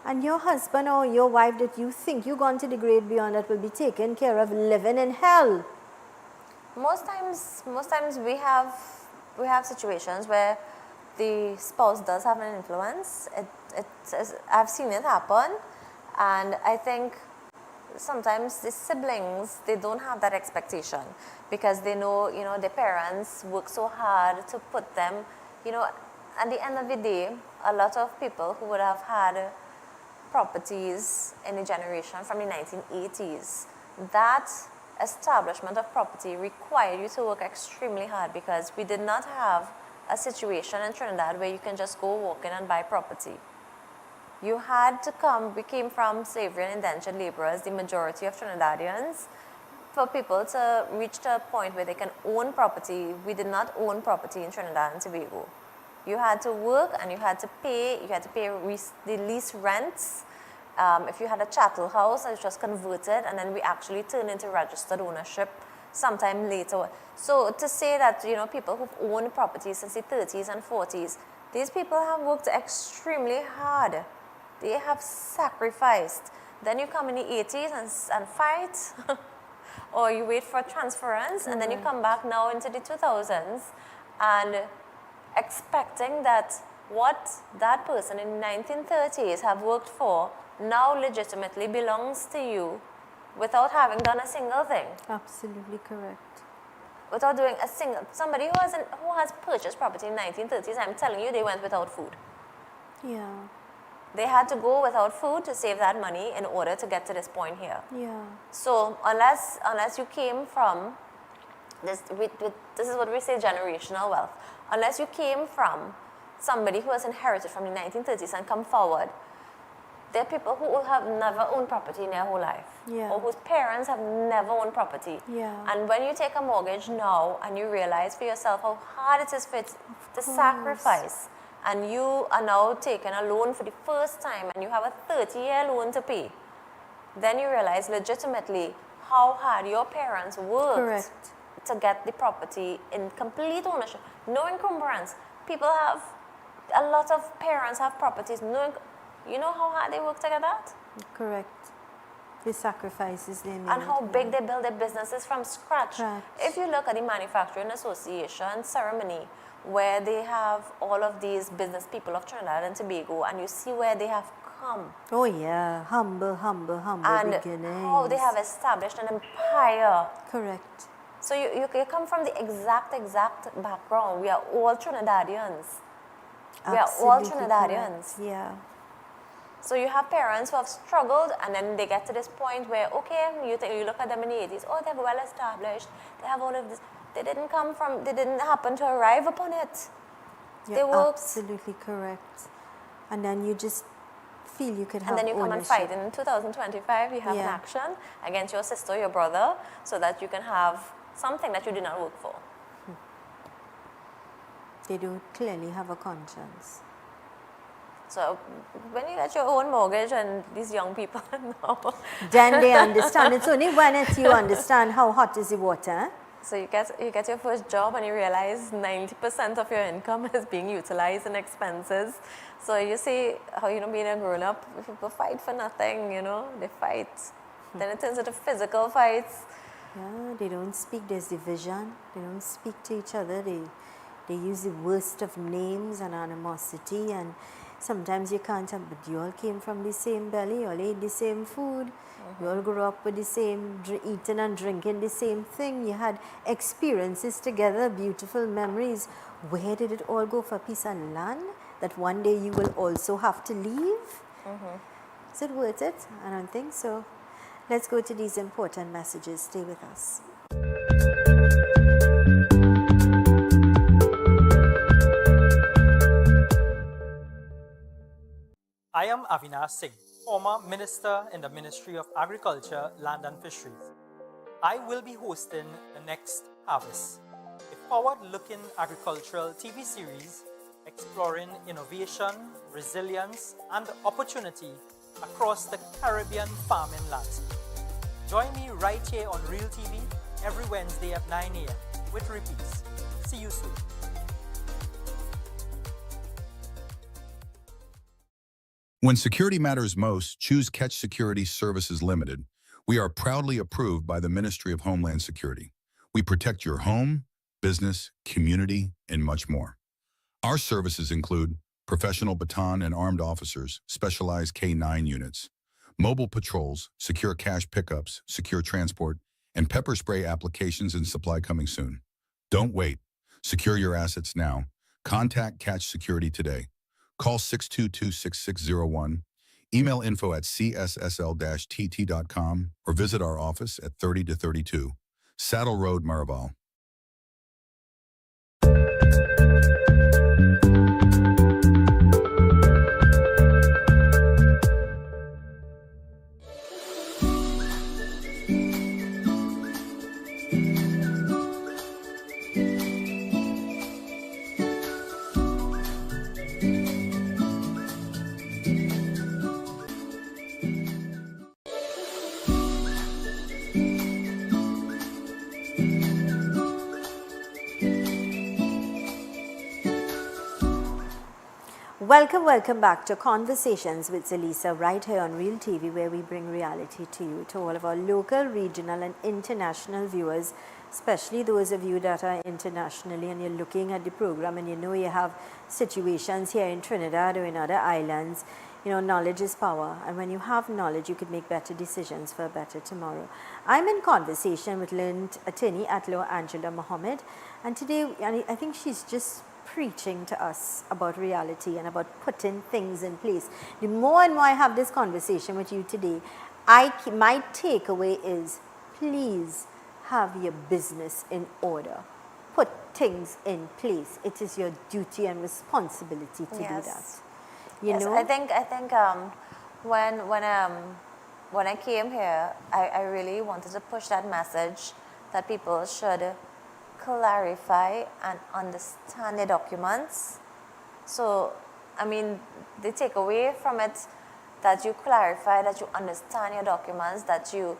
And your husband or your wife that you think you've gone to the great beyond that will be taken care of living in hell. Most times we have situations where the spouse does have an influence. I've seen it happen, and I think sometimes the siblings, they don't have that expectation because they know, their parents work so hard to put them, at the end of the day, a lot of people who would have had properties in a generation from the 1980s, that establishment of property required you to work extremely hard because we did not have a situation in Trinidad where you can just go walk in and buy property. You had to we came from slavery and indentured laborers, the majority of Trinidadians. For people to reach to a point where they can own property, we did not own property in Trinidad and Tobago. You had to work and you had to pay the lease rents. If you had a chattel house, it was just converted and then we actually turned into registered ownership sometime later. So to say that, people who've owned property since the 30s and 40s, these people have worked extremely hard. They have sacrificed. Then you come in the 80s and fight, or you wait for transference, and then you come back now into the 2000s and expecting that what that person in the 1930s have worked for now legitimately belongs to you without having done a single thing. Absolutely correct. Without doing a single, somebody who has purchased property in the 1930s, I'm telling you, they went without food. Yeah. They had to go without food to save that money in order to get to this point here. Yeah. So unless you came from, this is what we say, generational wealth. Unless you came from somebody who has inherited from the 1930s and come forward, there are people who have never owned property in their whole life, or whose parents have never owned property. Yeah. And when you take a mortgage now and you realize for yourself how hard it is for it to sacrifice, and you are now taking a loan for the first time and you have a 30-year loan to pay, then you realize legitimately how hard your parents worked to get the property in complete ownership. No encumbrance. A lot of parents have properties, you know how hard they work to get that? Correct. The sacrifices they made. And how big they build their businesses from scratch. If you look at the Manufacturing Association ceremony, where they have all of these business people of Trinidad and Tobago, and you see where they have come. Oh yeah, humble and beginnings. And how they have established an empire. Correct. So you come from the exact background. We are all Trinidadians. We are all Trinidadians. Correct. Yeah. So you have parents who have struggled, and then they get to this point where, okay, you look at them in the 80s, oh, they're well established, they have all of this. They didn't happen to arrive upon it. You're absolutely correct. And then you just feel you could have ownership. And then you come and fight. In 2025, you have an action against your sister, your brother, so that you can have something that you did not work for. They don't clearly have a conscience. So when you get your own mortgage and these young people know. Then they understand. It's only when you understand how hot is the water. So you get your first job and you realize 90% of your income is being utilized in expenses. So you see how, being a grown-up, people fight for nothing, they fight. Then it turns into physical fights. Yeah, they don't speak. There's division. They don't speak to each other. They use the worst of names and animosity, and sometimes you can't have, but you all came from the same belly, you all ate the same food, you all grew up with the same, eating and drinking the same thing, you had experiences together, beautiful memories. Where did it all go for peace and land that one day you will also have to leave? Is it worth it? I don't think so. Let's go to these important messages. Stay with us. I am Avinash Singh, former Minister in the Ministry of Agriculture, Land and Fisheries. I will be hosting the next Harvest, a forward-looking agricultural TV series exploring innovation, resilience, and opportunity across the Caribbean farming landscape. Join me right here on Real TV every Wednesday at 9 a.m. with repeats. See you soon. When security matters most, choose Catch Security Services Limited. We are proudly approved by the Ministry of Homeland Security. We protect your home, business, community, and much more. Our services include professional baton and armed officers, specialized K-9 units, mobile patrols, secure cash pickups, secure transport, and pepper spray applications and supply coming soon. Don't wait. Secure your assets now. Contact Catch Security today. Call 622-6601, email info@cssl-tt.com, or visit our office at 30-32 Saddle Road, Maraval. Welcome back to Conversations with Zelisa right here on Real TV, where we bring reality to you, to all of our local, regional and international viewers, especially those of you that are internationally and you're looking at the program and you know you have situations here in Trinidad or in other islands. You know, knowledge is power, and when you have knowledge, you could make better decisions for a better tomorrow. I'm in conversation with learned attorney at law Angela Mohammed, and today I think she's just preaching to us about reality and about putting things in place. The more and more I have this conversation with you today, my takeaway is, please have your business in order. Put things in place. It is your duty and responsibility to do that. You know? I think when I came here, I really wanted to push that message that people should clarify and understand the documents. So, I mean, the takeaway from it, that you clarify, that you understand your documents, that you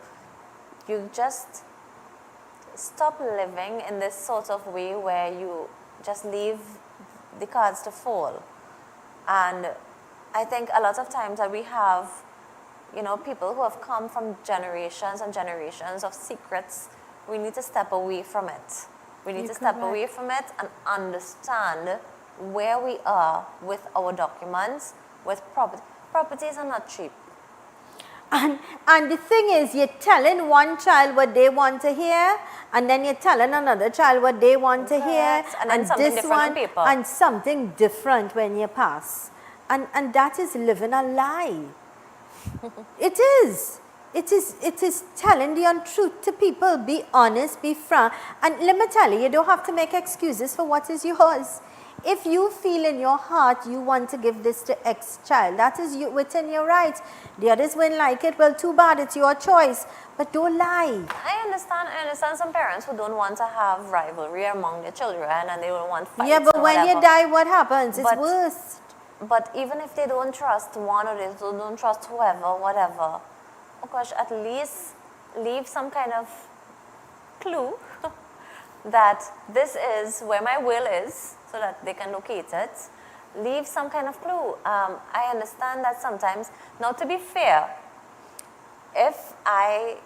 just stop living in this sort of way where you just leave the cards to fall. And I think a lot of times that we have, you know, people who have come from generations and generations of secrets, we need to step away from it. We need to step away from it and understand where we are with our documents, with property. Properties are not cheap. And the thing is, you're telling one child what they want to hear, and then you're telling another child what they want to hear, and then something this different one, on paper. and something different when you pass. And that is living a lie. It is. It is telling the untruth to people. Be honest, be frank. And let me tell you, you don't have to make excuses for what is yours. If you feel in your heart you want to give this to X child, that is within your rights. The others won't like it, well, too bad, it's your choice. But don't lie. I understand some parents who don't want to have rivalry among their children and they don't want fights. Yeah, but when you die, what happens? It's worse. But even if they don't trust one or they don't trust whoever, whatever, oh gosh, at least leave some kind of clue that this is where my will is, so that they can locate it. Leave some kind of clue. I understand that sometimes, now to be fair, if I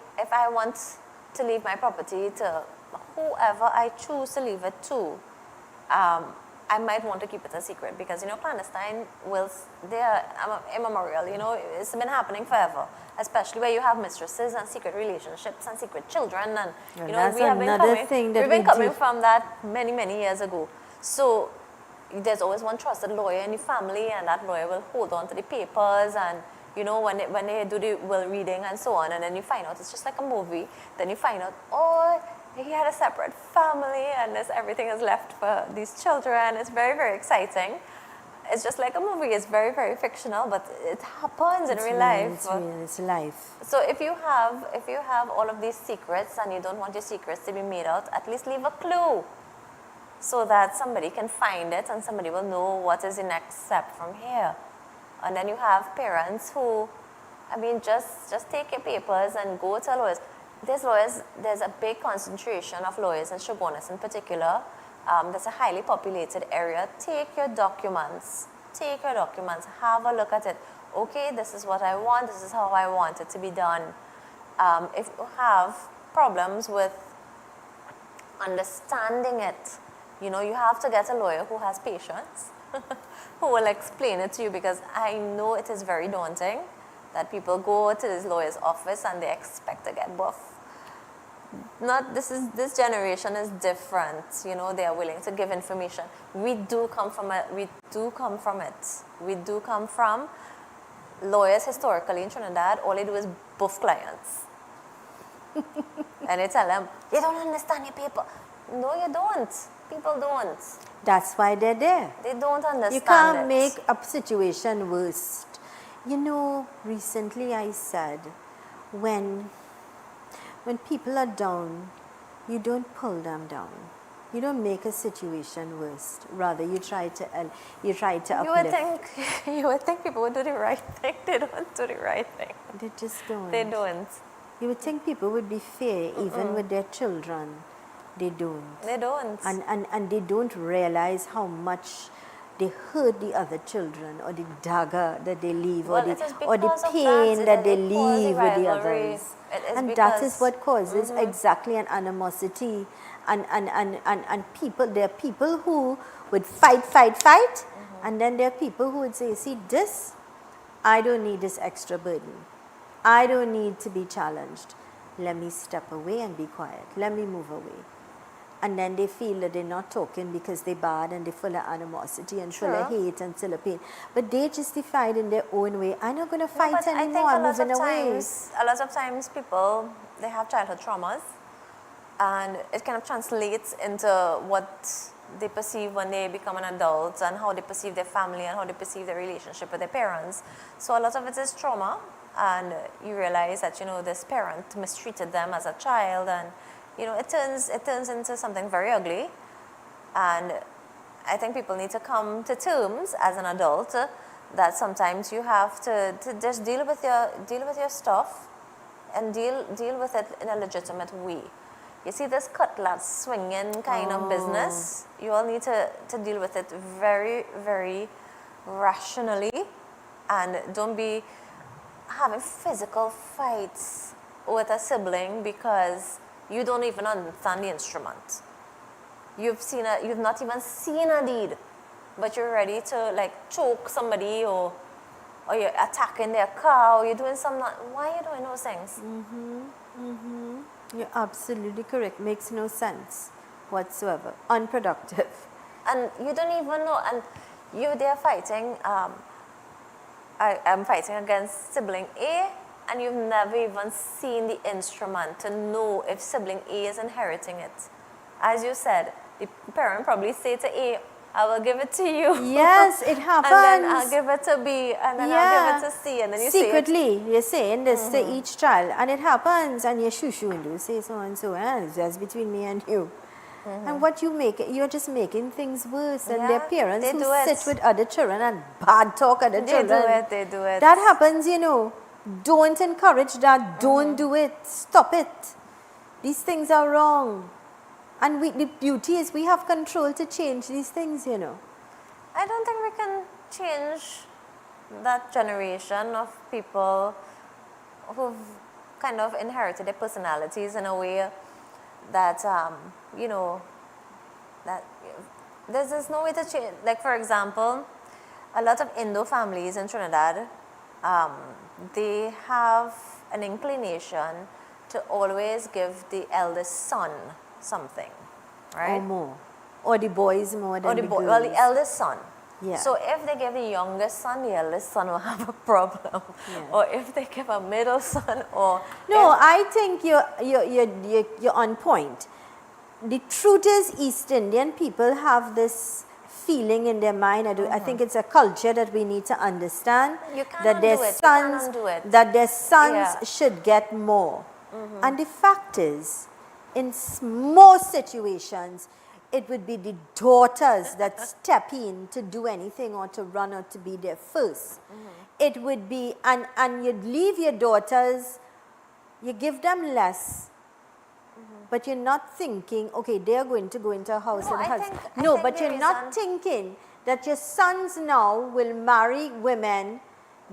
want to leave my property to whoever I choose to leave it to, I might want to keep it a secret because, you know, clandestine wills, they are immemorial, you know, it's been happening forever, especially where you have mistresses and secret relationships and secret children, and, you know, we have been coming from that many, many years ago. So there's always one trusted lawyer in the family, and that lawyer will hold on to the papers, and, you know, when they do the will reading and so on, and then you find out it's just like a movie, then you find out, oh, he had a separate family and everything is left for these children. It's very, very exciting. It's just like a movie. It's very, very fictional, but it happens in real life. It's real. It's life. So if you have all of these secrets and you don't want your secrets to be made out, at least leave a clue. so that somebody can find it and somebody will know what is the next step from here. And then you have parents who, I mean, just take your papers and go to lawyers. There's a big concentration of lawyers in Shogunas in particular. That's a highly populated area. Take your documents, have a look at it. Okay, this is what I want, this is how I want it to be done. If you have problems with understanding it, you know, you have to get a lawyer who has patience, who will explain it to you, because I know it is very daunting that people go to this lawyer's office and they expect to get buff. This generation is different, you know, they are willing to give information. We do come from it. We do come from lawyers historically in Trinidad. All they do is buff clients. And they tell them, you don't understand your paper. No, you don't. People don't. That's why they're there. They don't understand You can't it. make a situation worse. You know, recently I said, when people are down, you don't pull them down. You don't make a situation worse. Rather, you try to uplift. You would think people would do the right thing. They don't do the right thing. They just don't. They don't. You would think people would be fair even with their children. They don't. They don't. And they don't realize how much they hurt the other children, or the dagger that they leave, or the pain that they leave with the others. And that is what causes exactly an animosity. And people, there are people who would fight, and then there are people who would say, see this, I don't need this extra burden. I don't need to be challenged. Let me step away and be quiet. Let me move away. And then they feel that they're not talking because they're bad and they're full of animosity and full of hate and full of pain. But they justified in their own way. I'm not going to fight anymore. I'm moving away. A lot of times people, they have childhood traumas, and it kind of translates into what they perceive when they become an adult, and how they perceive their family and how they perceive their relationship with their parents. So a lot of it is trauma, and you realize that, you know, this parent mistreated them as a child, and you know, it turns into something very ugly. And I think people need to come to terms as an adult that sometimes you have to just deal with your stuff and deal with it in a legitimate way. You see this cutlass swinging kind of business, you all need to deal with it very, very rationally, and don't be having physical fights with a sibling because you don't even understand the instrument. You've not even seen a deed, but you're ready to like choke somebody, or you're attacking their car, or you're doing something. Why are you doing those things? You're absolutely correct. Makes no sense whatsoever. Unproductive. And you don't even know. And you're there fighting. I'm fighting against sibling A, and you've never even seen the instrument to know if sibling A is inheriting it. As you said, the parent probably say to A, I will give it to you. Yes, it happens. And then I'll give it to B, and then I'll give it to C, and then you secretly, you're saying this to each child, and it happens, and you're shoo-shooing, you say so and so, and it's just between me and you. And what you make, you're just making things worse. And their parents who sit with other children and bad talk other children. They do it. That happens, you know. Don't encourage that. Don't do it. Stop it. These things are wrong. And the beauty is we have control to change these things, you know. I don't think we can change that generation of people who've kind of inherited their personalities in a way that, you know, that there's no way to change. Like, for example, a lot of Indo families in Trinidad, they have an inclination to always give the eldest son something, right? Or more. Or the boys more than the girls. Well, the eldest son. Yeah. So if they give the youngest son, the eldest son will have a problem. Yeah. Or if they give a middle son, or no, I think you're on point. The truth is, East Indian people have this feeling in their mind. I think it's a culture that we need to understand. That their sons should get more. And the fact is, in most situations, it would be the daughters that step in to do anything or to run or to be there first. It would be, and you'd leave your daughters, you give them less, but you're not thinking, okay, they're going to go into a house No, and I husband. think- No, think but the you're not reason- thinking that your sons now will marry women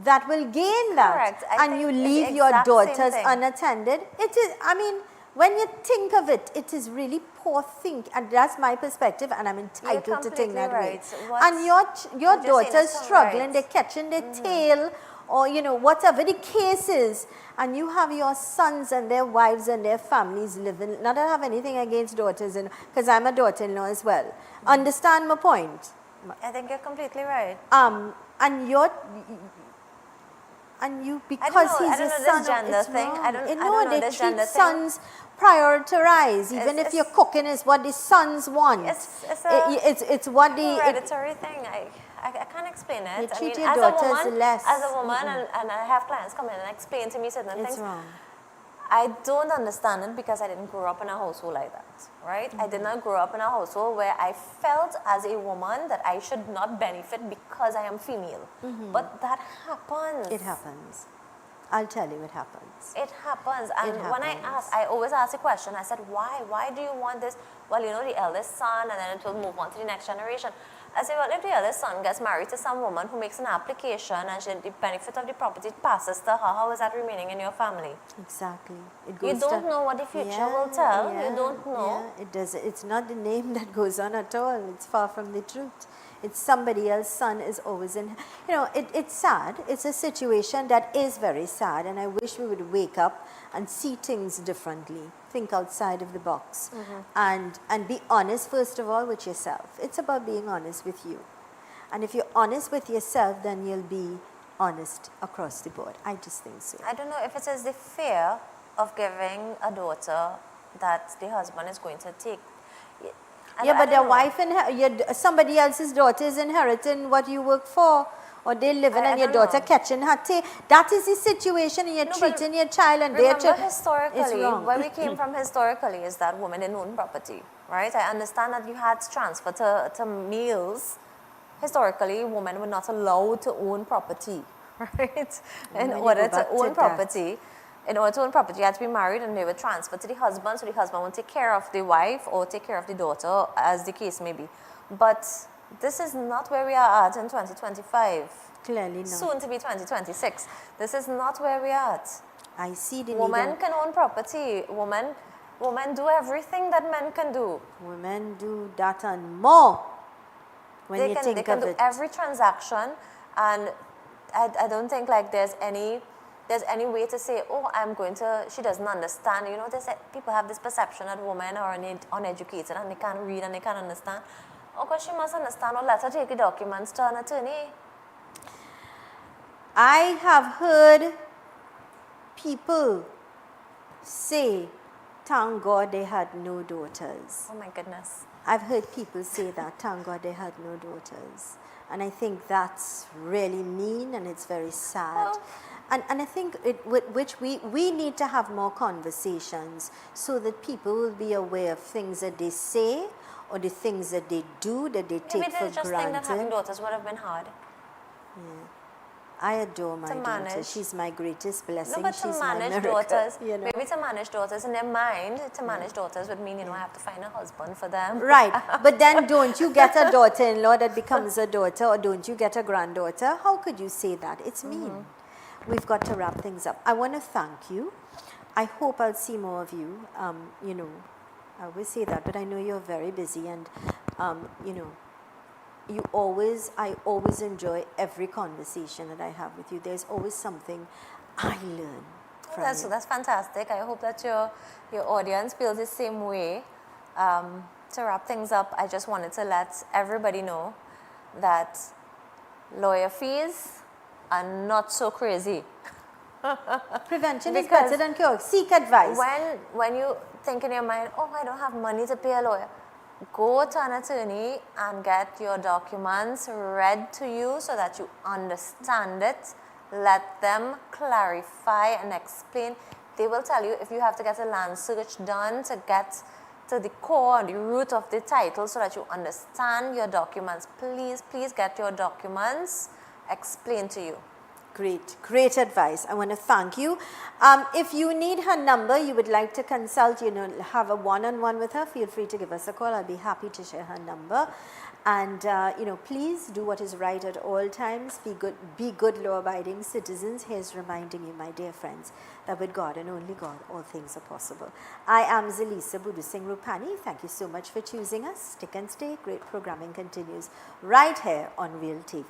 that will gain that. Correct. I And think you it's the leave your exact same daughters thing. unattended. It is, I mean, when you think of it, it is really poor think, and that's my perspective, and I'm entitled to think completely that way. right. What's- And your what you're saying daughters is so struggling, right. they're catching their tail, or whatever the case is, and you have your sons and their wives and their families living. Not that I have anything against daughters, because I'm a daughter-in-law as well. Understand my point? I think you're completely right. And you because know, he's I a don't know son this gender it's thing. wrong. I don't know they this treat gender thing. sons prioritize, even if It's- you're cooking is what the sons want. It's what the hereditary thing. I can't explain it. You I treat mean, your as a daughters woman, less. as a woman, and I have clients come in and explain to me certain it's things. wrong. I don't understand it because I didn't grow up in a household like that, right? I did not grow up in a household where I felt as a woman that I should not benefit because I am female. But that happens. It happens. I'll tell you, it happens. It happens. And It when happens. I always ask the question, I said, why? Why do you want this? Well, the eldest son, and then it will move on to the next generation. I said, well, if the eldest son gets married to some woman who makes an application and the benefit of the property passes to her, how is that remaining in your family? Exactly. It You goes don't to, know what the future will tell. You don't know. Yeah, it does. It's not the name that goes on at all. It's far from the truth. It's somebody else's son is always in. It's sad. It's a situation that is very sad, and I wish we would wake up and see things differently. Think outside of the box, and be honest first of all with yourself. It's about being honest with you, and if you're honest with yourself, then you'll be honest across the board. I just think so. I don't know if it is the fear of giving a daughter that the husband is going to take. Yeah, but their wife and somebody else's daughter is inheriting what you work for, or they're living and your daughter catching her tail. That is the situation, and you're treating your child and their Remember child. historically, It's wrong. where we came from historically is that women didn't own property, right? I understand that you had to transfer to males. Historically, women were not allowed to own property, right? In order to own property, you had to be married and they were transferred to the husband, so the husband would take care of the wife or take care of the daughter, as the case may be. But this is not where we are at in 2025. Clearly not. Soon to be 2026. This is not where we are at. I see the Women can own property. Women do everything that men can do. Women do that and more. When They you can think of do it, every transaction, and I don't think like there's any way to say, oh, she doesn't understand. People have this perception that women are uneducated and they can't read and they can't understand. Oh, because she must understand, or let her take the documents to an attorney. I have heard people say, thank God they had no daughters. Oh my goodness. I've heard people say that, thank God they had no daughters. And I think that's really mean, and it's very sad. And I think we need to have more conversations so that people will be aware of things that they say or the things that they do that they take Maybe for they just think that having daughters would have been hard. Yeah. I adore my daughter. manage. She's my greatest blessing. No, but She's to my manage miracle, daughters, Maybe to manage daughters in their mind, to manage daughters would mean, I have to find a husband for them. Right, but then don't you get a daughter-in-law that becomes a daughter, or don't you get a granddaughter? How could you say that? It's mean. We've got to wrap things up. I want to thank you. I hope I'll see more of you. I always say that, but I know you're very busy, and I always enjoy every conversation that I have with you. There's always something I learn from you. That's fantastic. I hope that your audience feels the same way. To wrap things up, I just wanted to let everybody know that lawyer fees are not so crazy. Prevention is better than cure. Seek advice. When you think in your mind, oh, I don't have money to pay a lawyer, go to an attorney and get your documents read to you so that you understand it. Let them clarify and explain. They will tell you if you have to get a land search done to get to the core, the root of the title so that you understand your documents. Please, please get your documents explained to you. Great advice. I want to thank you. If you need her number, you would like to consult, have a one-on-one with her, feel free to give us a call. I'll be happy to share her number. And, please do what is right at all times. Be good law-abiding citizens. Here's reminding you, my dear friends, that with God and only God, all things are possible. I am Zelisa Rupani. Thank you so much for choosing us. Stick and stay. Great programming continues right here on Real TV.